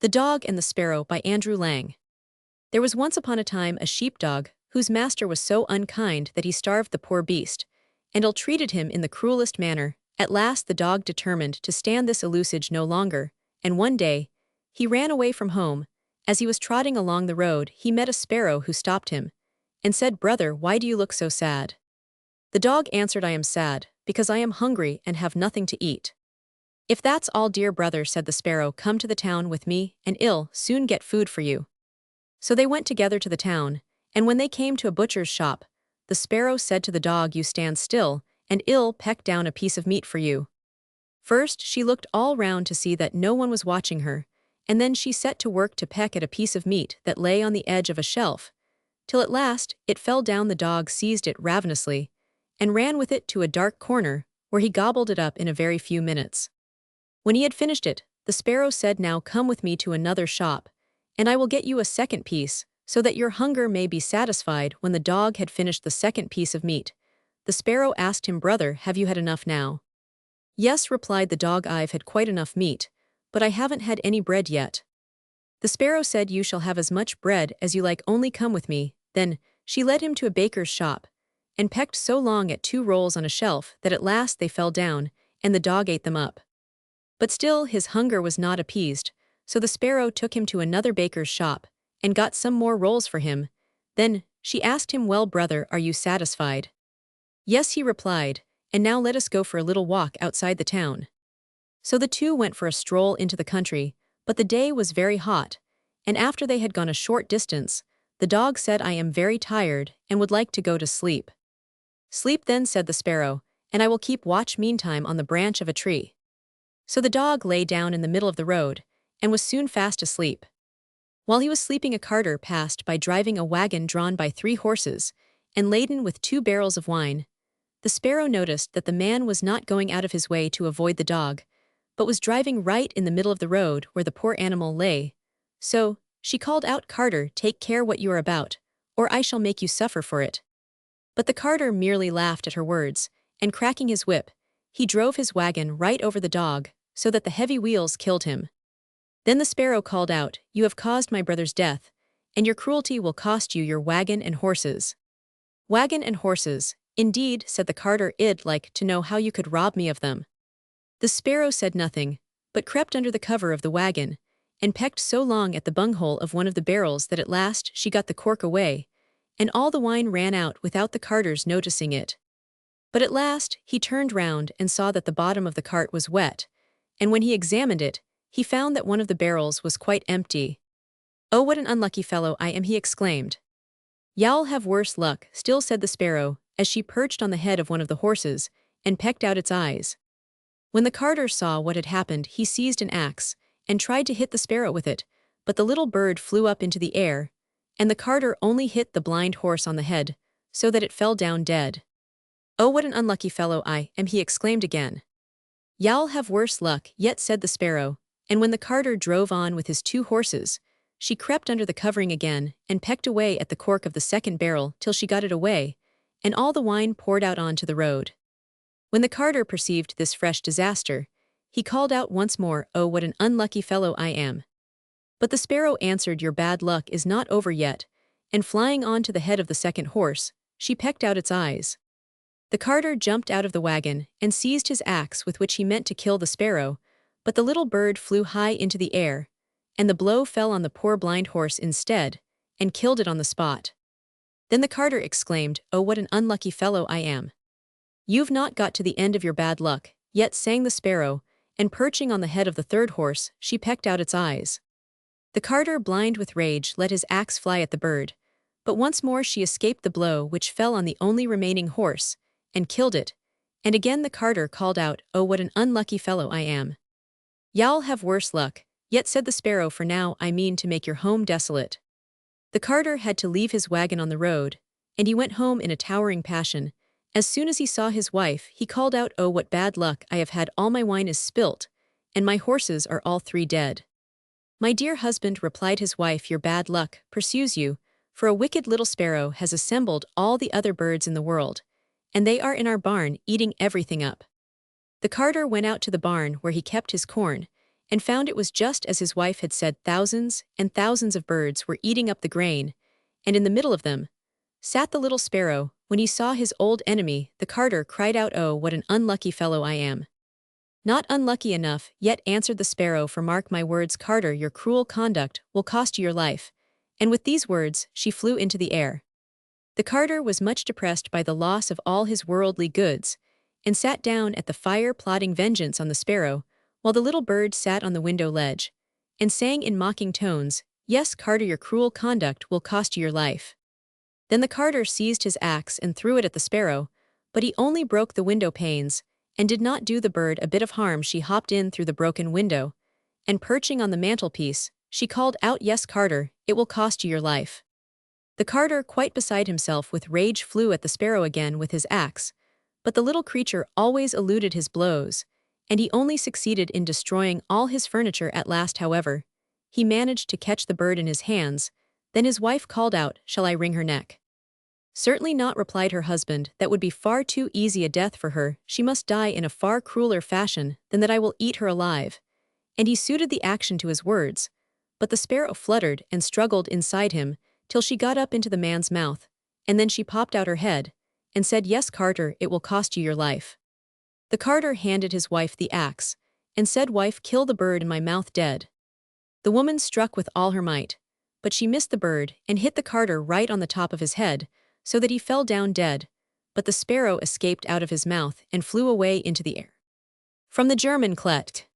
The Dog and the Sparrow by Andrew Lang. There was once upon a time a sheepdog whose master was so unkind that he starved the poor beast, and ill-treated him in the cruelest manner. At last the dog determined to stand this usage no longer, and one day, he ran away from home. As he was trotting along the road, he met a sparrow who stopped him, and said, "Brother, why do you look so sad?" The dog answered, "I am sad, because I am hungry and have nothing to eat." "If that's all, dear brother," said the sparrow, "come to the town with me, and I'll soon get food for you." So they went together to the town, and when they came to a butcher's shop, the sparrow said to the dog, "You stand still, and I'll peck down a piece of meat for you." First she looked all round to see that no one was watching her, and then she set to work to peck at a piece of meat that lay on the edge of a shelf, till at last it fell down. The dog seized it ravenously, and ran with it to a dark corner, where he gobbled it up in a very few minutes. When he had finished it, the sparrow said, "Now come with me to another shop, and I will get you a second piece, so that your hunger may be satisfied." When the dog had finished the second piece of meat, the sparrow asked him, "Brother, have you had enough now?" "Yes," replied the dog, "I've had quite enough meat, but I haven't had any bread yet." The sparrow said, "You shall have as much bread as you like, only come with me." Then she led him to a baker's shop, and pecked so long at 2 rolls on a shelf that at last they fell down, and the dog ate them up. But still his hunger was not appeased, so the sparrow took him to another baker's shop, and got some more rolls for him. Then she asked him, "Well, brother, are you satisfied?" "Yes," he replied, "and now let us go for a little walk outside the town." So the two went for a stroll into the country, but the day was very hot, and after they had gone a short distance, the dog said, "I am very tired, and would like to go to sleep." "Sleep then," said the sparrow, "and I will keep watch meantime on the branch of a tree." So the dog lay down in the middle of the road, and was soon fast asleep. While he was sleeping, a carter passed by driving a wagon drawn by 3 horses, and laden with 2 barrels of wine. The sparrow noticed that the man was not going out of his way to avoid the dog, but was driving right in the middle of the road where the poor animal lay. So she called out, "Carter, take care what you are about, or I shall make you suffer for it." But the carter merely laughed at her words, and cracking his whip, he drove his wagon right over the dog, so that the heavy wheels killed him. Then the sparrow called out, "You have caused my brother's death, and your cruelty will cost you your wagon and horses." "Wagon and horses, indeed," said the carter, "I'd like to know how you could rob me of them." The sparrow said nothing, but crept under the cover of the wagon, and pecked so long at the bunghole of one of the barrels that at last she got the cork away, and all the wine ran out without the carter's noticing it. But at last he turned round and saw that the bottom of the cart was wet, and when he examined it, he found that one of the barrels was quite empty. "Oh, what an unlucky fellow I am!" he exclaimed. "You'll have worse luck still," said the sparrow, as she perched on the head of one of the horses, and pecked out its eyes. When the carter saw what had happened, he seized an axe, and tried to hit the sparrow with it, but the little bird flew up into the air, and the carter only hit the blind horse on the head, so that it fell down dead. "Oh, what an unlucky fellow I am!" he exclaimed again. "You'll have worse luck yet," said the sparrow, and when the carter drove on with his 2 horses, she crept under the covering again, and pecked away at the cork of the second barrel till she got it away, and all the wine poured out onto the road. When the carter perceived this fresh disaster, he called out once more, "Oh, what an unlucky fellow I am!" But the sparrow answered, "Your bad luck is not over yet," and flying on to the head of the second horse, she pecked out its eyes. The carter jumped out of the wagon, and seized his axe with which he meant to kill the sparrow, but the little bird flew high into the air, and the blow fell on the poor blind horse instead, and killed it on the spot. Then the carter exclaimed, "Oh, what an unlucky fellow I am!" "You've not got to the end of your bad luck yet," sang the sparrow, and perching on the head of the third horse, she pecked out its eyes. The carter, blind with rage, let his axe fly at the bird, but once more she escaped the blow which fell on the only remaining horse, and killed it, and again the carter called out, "Oh, what an unlucky fellow I am!" "You'll have worse luck yet," said the sparrow, "for now I mean to make your home desolate." The carter had to leave his wagon on the road, and he went home in a towering passion. As soon as he saw his wife, he called out, "Oh, what bad luck I have had, all my wine is spilt, and my horses are all 3 dead." "My dear husband," replied his wife, "your bad luck pursues you, for a wicked little sparrow has assembled all the other birds in the world, and they are in our barn eating everything up." The carter went out to the barn where he kept his corn, and found it was just as his wife had said. Thousands and thousands of birds were eating up the grain, and in the middle of them sat the little sparrow. When he saw his old enemy, the carter cried out, "Oh, what an unlucky fellow I am!" "Not unlucky enough, yet," answered the sparrow, "for mark my words, carter, your cruel conduct will cost you your life." And with these words, she flew into the air. The carter was much depressed by the loss of all his worldly goods, and sat down at the fire plotting vengeance on the sparrow, while the little bird sat on the window ledge, and sang in mocking tones, "Yes, carter, your cruel conduct will cost you your life." Then the carter seized his axe and threw it at the sparrow, but he only broke the window panes, and did not do the bird a bit of harm. She hopped in through the broken window, and perching on the mantelpiece, she called out, "Yes, carter, it will cost you your life." The carter, quite beside himself with rage, flew at the sparrow again with his axe, but the little creature always eluded his blows, and he only succeeded in destroying all his furniture. At last, however, he managed to catch the bird in his hands. Then his wife called out, "Shall I wring her neck?" "Certainly not," replied her husband, "that would be far too easy a death for her. She must die in a far crueler fashion than that I will eat her alive." And he suited the action to his words, but the sparrow fluttered and struggled inside him, till she got up into the man's mouth, and then she popped out her head, and said, "Yes, carter, it will cost you your life." The carter handed his wife the axe, and said, "Wife, kill the bird in my mouth dead." The woman struck with all her might, but she missed the bird and hit the carter right on the top of his head, so that he fell down dead, but the sparrow escaped out of his mouth and flew away into the air. From the German Klet.